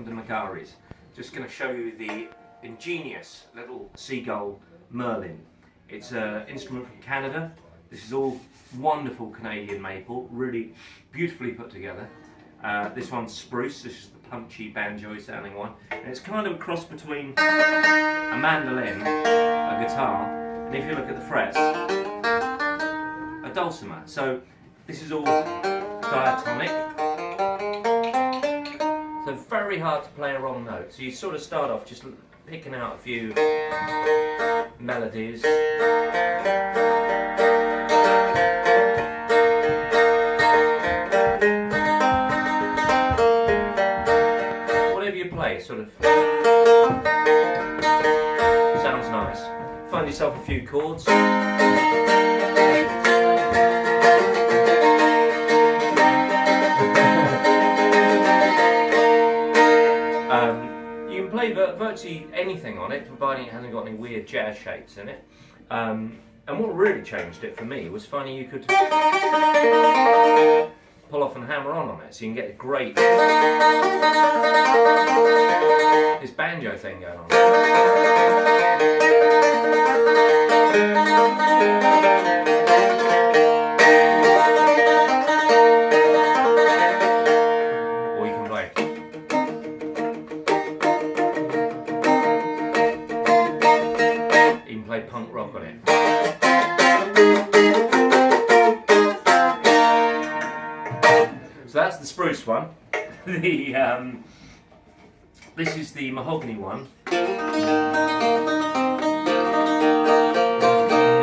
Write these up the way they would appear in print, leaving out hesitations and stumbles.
welcome to Macaris. Just going to show you the ingenious little Seagull merlin. It's an instrument from Canada. This is all wonderful Canadian maple, really beautifully put together. This one's spruce, this is the punchy banjo sounding one. And it's kind of a cross between a mandolin, a guitar, and if you look at the frets, a dulcimer. So this is all diatonic. So very hard to play a wrong note. So you sort of start off just picking out a few melodies. Whatever you play, sort of sounds nice. Find yourself a few chords. You can play virtually anything on it, providing it hasn't got any weird jazz shapes in it. And what really changed it for me was finding you could pull off and hammer on it, so you can get a great this banjo thing going on. Or you can play. You can play punk rock on it. So that's the spruce one. This is the mahogany one. And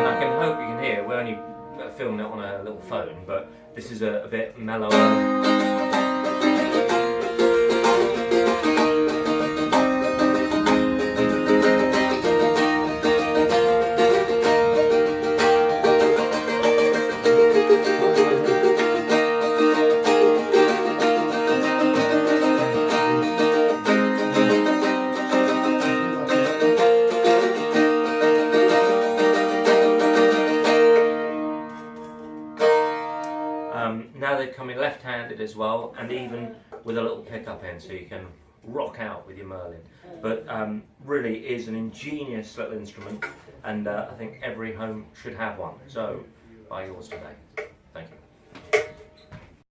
I can hope you can hear, we're only filming it on a little phone, but this is a bit mellower. Now they come in left-handed as well, and even with a little pickup end, so you can rock out with your merlin. But really is an ingenious little instrument, and I think every home should have one. So buy yours today.